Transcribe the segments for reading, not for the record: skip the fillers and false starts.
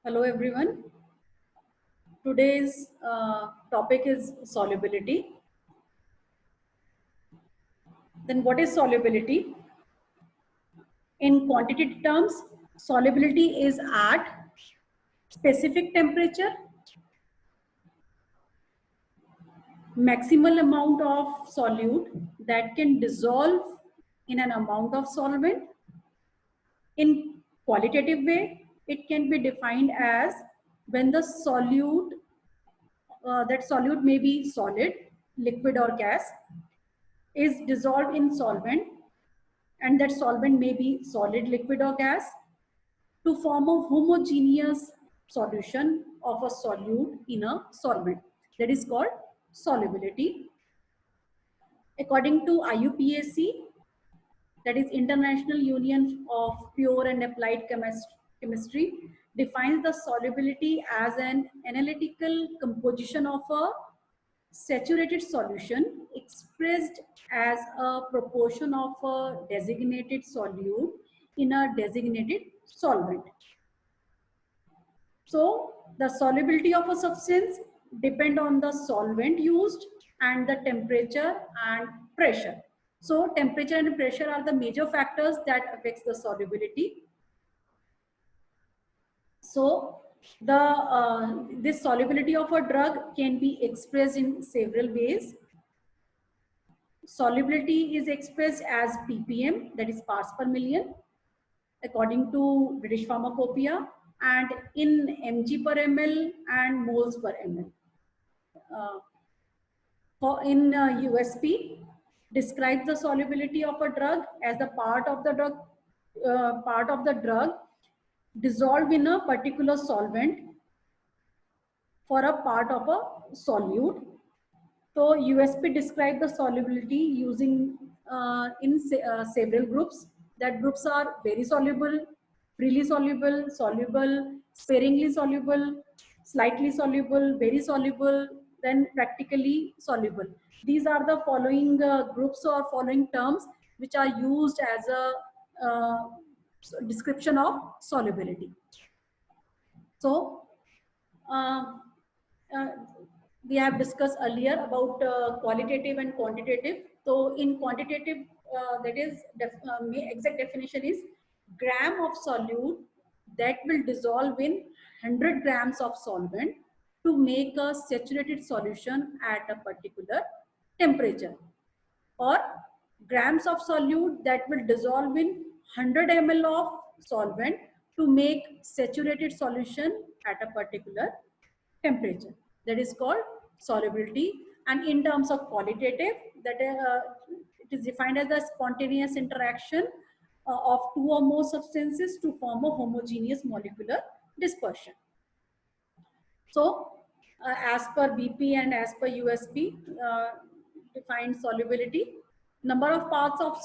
Hello everyone. Today's topic is solubility. Then what is solubility? In quantitative terms, solubility is at specific temperature, maximal amount of solute that can dissolve in an amount of solvent. In qualitative way, it can be defined as when the solute, that solute may be solid, liquid or gas, is dissolved in solvent, and that solvent may be solid, liquid or gas, to form a homogeneous solution of a solute in a solvent. That is called solubility. According to IUPAC, that is International Union of Pure and Applied Chemistry, defines the solubility as an analytical composition of a saturated solution expressed as a proportion of a designated solute in a designated solvent. So the solubility of a substance depend on the solvent used and the temperature and pressure. So temperature and pressure are the major factors that affects the solubility. So this solubility of a drug can be expressed in several ways. Solubility is expressed as ppm, that is parts per million, according to British Pharmacopoeia, and in mg per ml and moles per ml. In USP, describes the solubility of a drug as the part of the drug dissolved in a particular solvent for a part of a solute. So USP describes the solubility using in several groups. That groups are very soluble, freely soluble, soluble, sparingly soluble, slightly soluble, very soluble, then practically soluble. These are the following groups or following terms which are used as a description of solubility. So uh, uh, we have discussed earlier about qualitative and quantitative. So in quantitative, that is exact definition is gram of solute that will dissolve in 100 grams of solvent to make a saturated solution at a particular temperature, or grams of solute that will dissolve in 100 ml of solvent to make saturated solution at a particular temperature. That is called solubility. And in terms of qualitative, that it is defined as the spontaneous interaction of two or more substances to form a homogeneous molecular dispersion. So as per BP and as per USP, defined solubility, number of parts of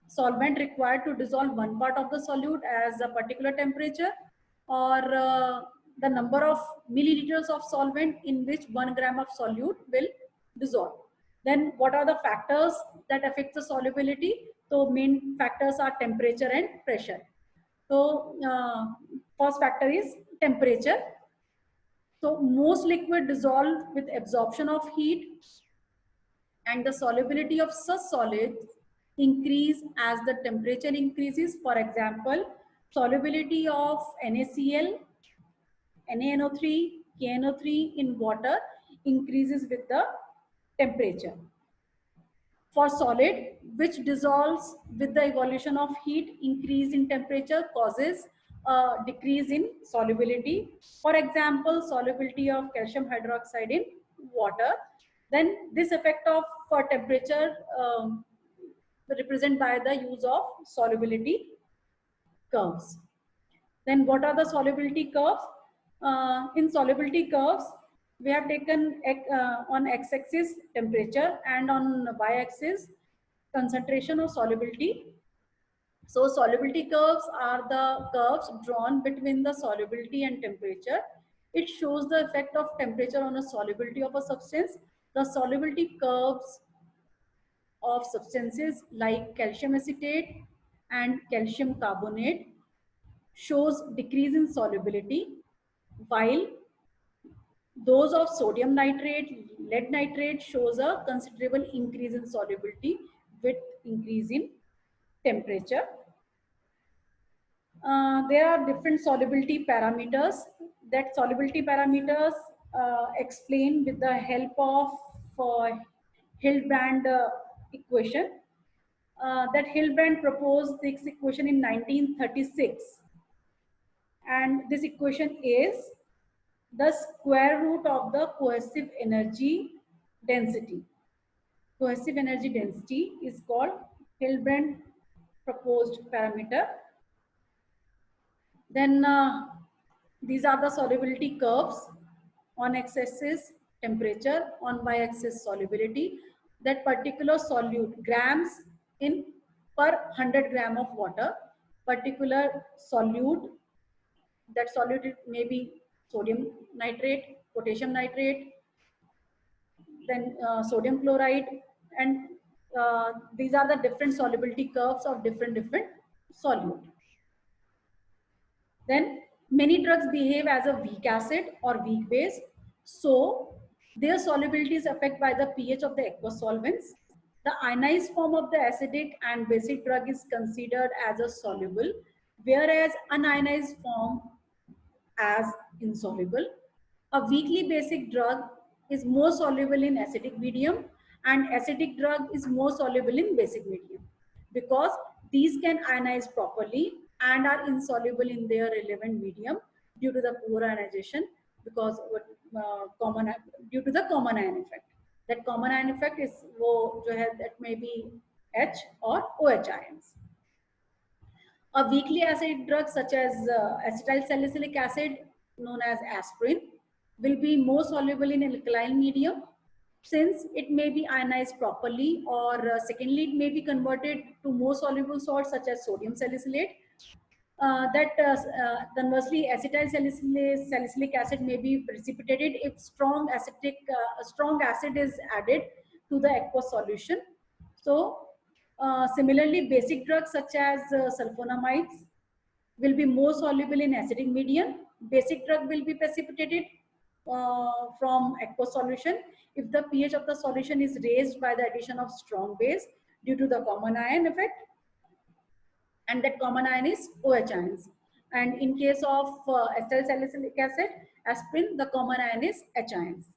solvent required to dissolve one part of the solute as a particular temperature, or the number of milliliters of solvent in which 1 gram of solute will dissolve. Then what are the factors that affect the solubility? So main factors are temperature and pressure. So first factor is temperature. So most liquid dissolve with absorption of heat, and the solubility of such solids increase as the temperature increases. For example, solubility of NaCl, NaNO3, KNO3 in water increases with the temperature. For solid, which dissolves with the evolution of heat, increase in temperature causes a decrease in solubility. For example, solubility of calcium hydroxide in water. Then this effect of for temperature represented by the use of solubility curves. Then what are the solubility curves? In solubility curves, we have taken on x-axis temperature and on y-axis concentration or solubility. So solubility curves are the curves drawn between the solubility and temperature. It shows the effect of temperature on a solubility of a substance. The solubility curves of substances like calcium acetate and calcium carbonate shows decrease in solubility, while those of sodium nitrate, lead nitrate shows a considerable increase in solubility with increase in temperature. There are different solubility parameters. That solubility parameters explained with the help of Hildebrand equation. That Hildebrand proposed this equation in 1936, and this equation is the square root of the cohesive energy density. Cohesive energy density is called Hildebrand proposed parameter. Then these are the solubility curves. On x-axis temperature, on y-axis solubility. That particular solute, grams in per 100 gram of water, particular solute, that solute may be sodium nitrate, potassium nitrate, then sodium chloride, and these are the different solubility curves of different solute. Then many drugs behave as a weak acid or weak base, so their solubility is affected by the pH of the aqueous solvents. The ionized form of the acidic and basic drug is considered as a soluble, whereas unionized form as insoluble. A weakly basic drug is more soluble in acidic medium, and acidic drug is more soluble in basic medium, because these can ionize properly and are insoluble in their relevant medium due to the poor ionization, because due to the common ion effect. That common ion effect is that may be H or OH ions. A weakly acidic drug such as acetyl salicylic acid, known as aspirin, will be more soluble in alkaline medium, since it may be ionized properly, or secondly, it may be converted to more soluble salts such as sodium salicylate. Conversely, acetyl salicylic acid may be precipitated if strong acid is added to the aqueous solution. So similarly, basic drugs such as sulfonamides will be more soluble in acidic medium. Basic drug will be precipitated from aqueous solution if the pH of the solution is raised by the addition of strong base due to the common ion effect, and that common ion is OH ions. And in case of acetyl salicylic acid, aspirin, the common ion is H ions.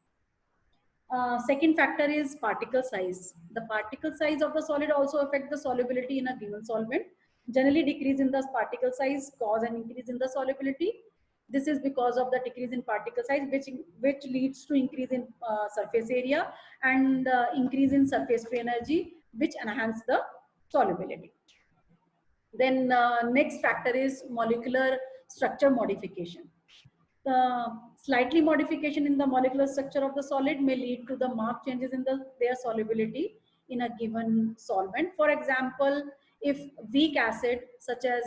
Second factor is particle size. The particle size of the solid also affect the solubility in a given solvent. Generally, decrease in the particle size cause an increase in the solubility. This is because of the decrease in particle size, which leads to increase in surface area and increase in surface free energy, which enhance the solubility. Then next factor is molecular structure modification. The slightly modification in the molecular structure of the solid may lead to the marked changes in their solubility in a given solvent. For example, if weak acid such as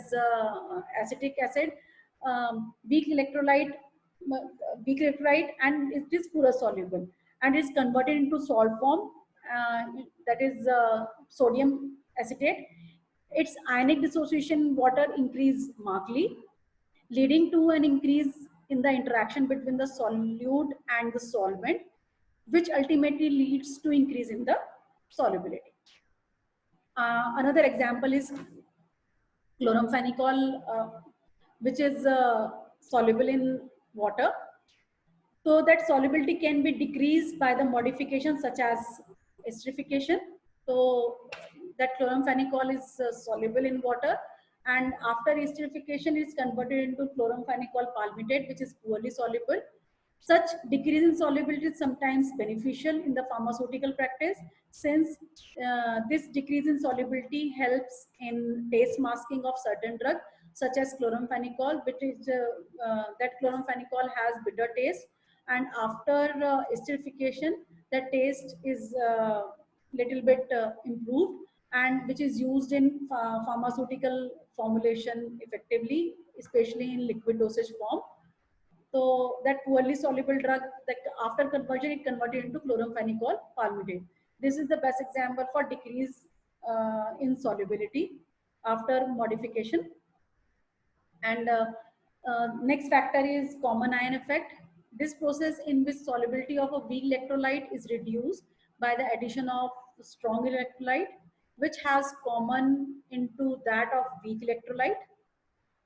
acetic acid, weak electrolyte and it is pure soluble and is converted into salt form, that is sodium acetate, its ionic dissociation in water increase markedly, leading to an increase in the interaction between the solute and the solvent, which ultimately leads to increase in the solubility. Another example is chloramphenicol, which is soluble in water. So that solubility can be decreased by the modification such as esterification. So that chloramphenicol is soluble in water, and after esterification it is converted into chloramphenicol palmitate, which is poorly soluble. Such decrease in solubility is sometimes beneficial in the pharmaceutical practice, since this decrease in solubility helps in taste masking of certain drugs such as chloramphenicol, which is that chloramphenicol has bitter taste, and after esterification the taste is little bit improved, and which is used in pharmaceutical formulation effectively, especially in liquid dosage form. So that poorly soluble drug, that after conversion it converted into chloramphenicol palmitate. This is the best example for decrease in solubility after modification. And Next factor is common ion effect. This process in which solubility of a weak electrolyte is reduced by the addition of strong electrolyte, which has common into that of weak electrolyte.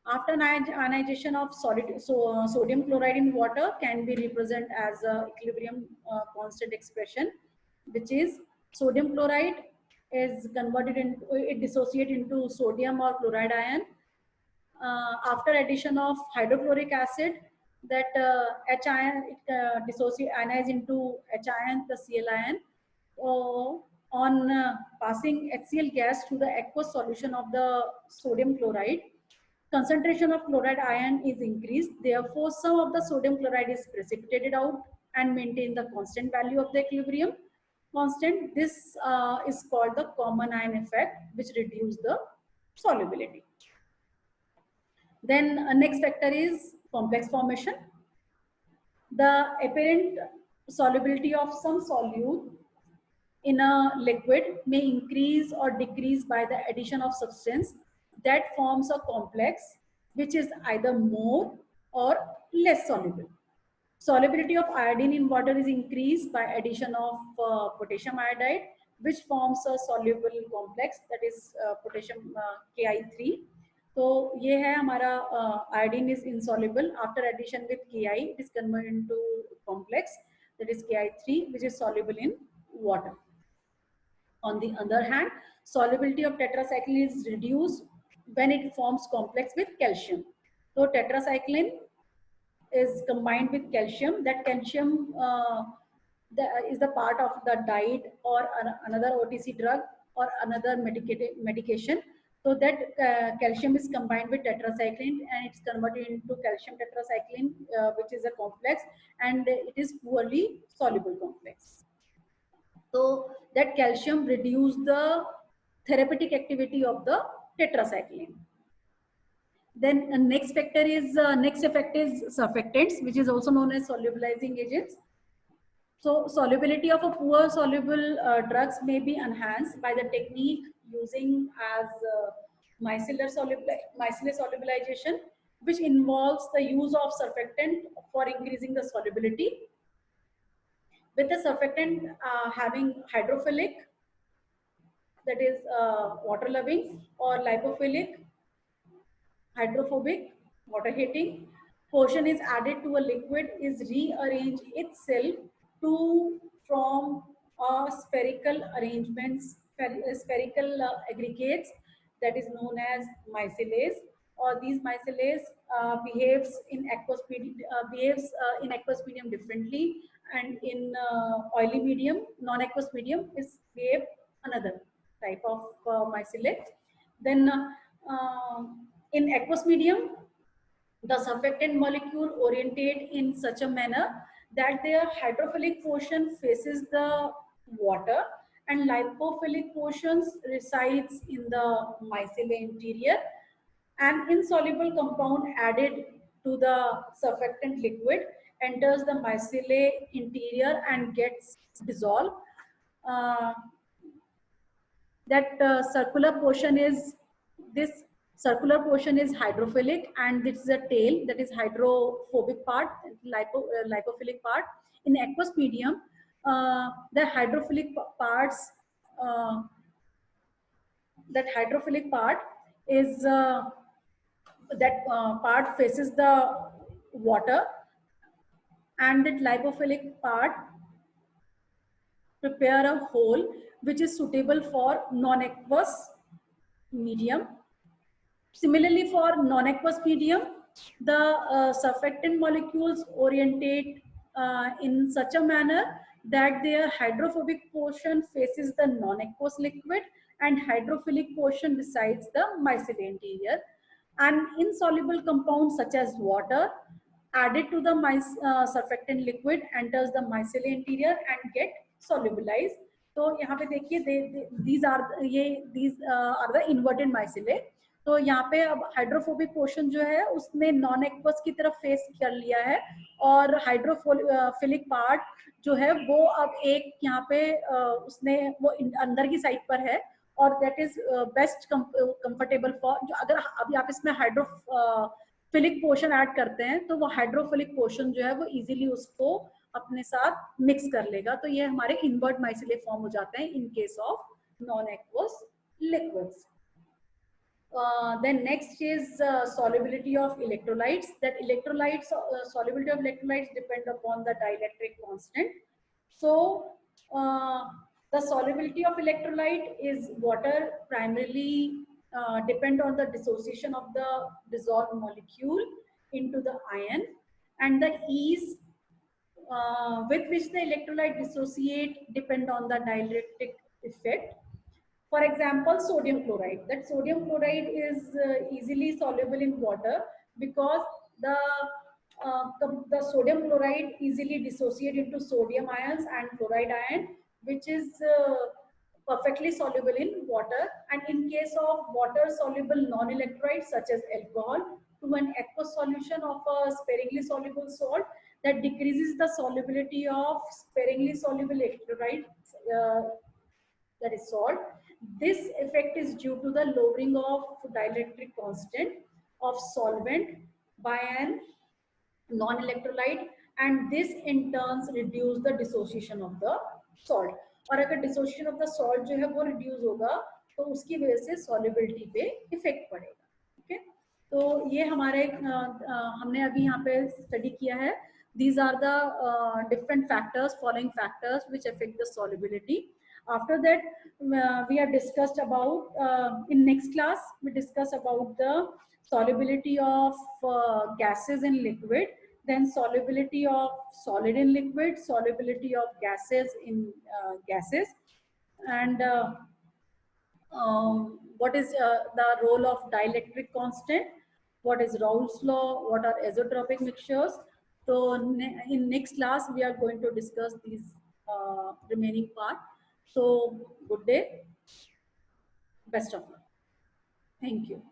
After ionization of sodium chloride in water can be represented as a equilibrium constant expression, which is sodium chloride is converted into, it dissociate into sodium or chloride ion. After addition of hydrochloric acid, that H ion it dissociate ionize into H ion plus Cl ion. On passing HCl gas to the aqueous solution of the sodium chloride, concentration of chloride ion is increased. Therefore, some of the sodium chloride is precipitated out and maintain the constant value of the equilibrium constant. This is called the common ion effect, which reduce the solubility. Then next factor is complex formation. The apparent solubility of some solute in a liquid may increase or decrease by the addition of substance that forms a complex which is either more or less soluble. Solubility of iodine in water is increased by addition of potassium iodide, which forms a soluble complex, that is potassium Ki3. तो ये है हमारा iodine is insoluble. After addition with Ki, it is converted into complex, that is Ki3, which is soluble in water. On the other hand, solubility of tetracycline is reduced when it forms complex with calcium. So tetracycline is combined with calcium. That calcium is the part of the diet or another OTC drug or another medication. So that calcium is combined with tetracycline and it's converted into calcium tetracycline, which is a complex, and it is poorly soluble complex. So that calcium reduces the therapeutic activity of the tetracycline. Then next factor is next effect is surfactants, which is also known as solubilizing agents. So solubility of a poor soluble drugs may be enhanced by the technique using as micellar solubilization, which involves the use of surfactant for increasing the solubility. With the surfactant having hydrophilic, that is water loving, or lipophilic, hydrophobic, water hating portion is added to a liquid, is rearranged itself to form spherical arrangements, spherical aggregates, that is known as micellase. Or these micellase behaves in aqueous medium differently, and in oily medium, non-aqueous medium is behave another type of micellate. Then in aqueous medium, the surfactant molecule orientate in such a manner that their hydrophilic portion faces the water and lipophilic portions resides in the micellar interior. An insoluble compound added to the surfactant liquid enters the micellar interior and gets dissolved. That circular portion is hydrophilic, and this is a tail, that is hydrophobic part, lipophilic part. In aqueous medium, the hydrophilic parts, that hydrophilic part is part faces the water, and that lipophilic part prepare a hole which is suitable for non-aqueous medium. Similarly, for non-aqueous medium, the surfactant molecules orientate in such a manner that their hydrophobic portion faces the non-aqueous liquid and hydrophilic portion resides the micellar interior. An insoluble compound such as water added to the surfactant liquid enters the micellar interior and get solubilized. तो यहाँ पे देखिए these are the inverted micellae. तो यहाँ पे अब hydrophobic portion जो है उसने नॉन एक्वस की तरफ फेस कर लिया है, और हाइड्रोफिलिक पार्ट जो है वो अब एक यहाँ पे उसने वो अंदर की साइड पर है, और that is best comfortable for जो अगर अभी आप इसमें फिलिक पोर्शन ऐड करते हैं तो वो हाइड्रोफिलिक पोर्शन जो है वो इजीली उसको अपने साथ मिक्स कर लेगा, तो ये हमारे इनवर्ट माइसिले फॉर्म हो जाते हैं in case of non aqueous liquids. Then next is solubility of electrolytes. That electrolytes, solubility of electrolytes depend upon the dielectric constant. So the solubility of electrolyte is water primarily depend on the dissociation of the dissolved molecule into the ion, and the ease with which the electrolyte dissociate depend on the dielectric effect. For example, sodium chloride. That sodium chloride is easily soluble in water because the sodium chloride easily dissociate into sodium ions and chloride ion, which is perfectly soluble in water. And in case of water soluble non-electrolytes such as alcohol, to an aqueous solution of a sparingly soluble salt, that decreases the solubility of sparingly soluble electrolytes, that is salt. This effect is due to the lowering of dielectric constant of solvent by an non-electrolyte, and this in turn reduce the dissociation of the salt. और अगर dissociation of the salt जो है वो reduce होगा तो उसकी वजह से सॉल्युबिलिटी पे इफेक्ट पड़ेगा. ठीक है, तो ये हमारे हमने अभी यहाँ पे स्टडी किया है. These are the different factors, following factors which affect the solubility. After that, we have discussed about in next class we discuss about the solubility of gases in liquid, then solubility of solid in liquid, solubility of gases in gases, and what is the role of dielectric constant, what is Raoult's law, what are azeotropic mixtures. So in next class we are going to discuss these remaining part. So good day, best of luck, thank you.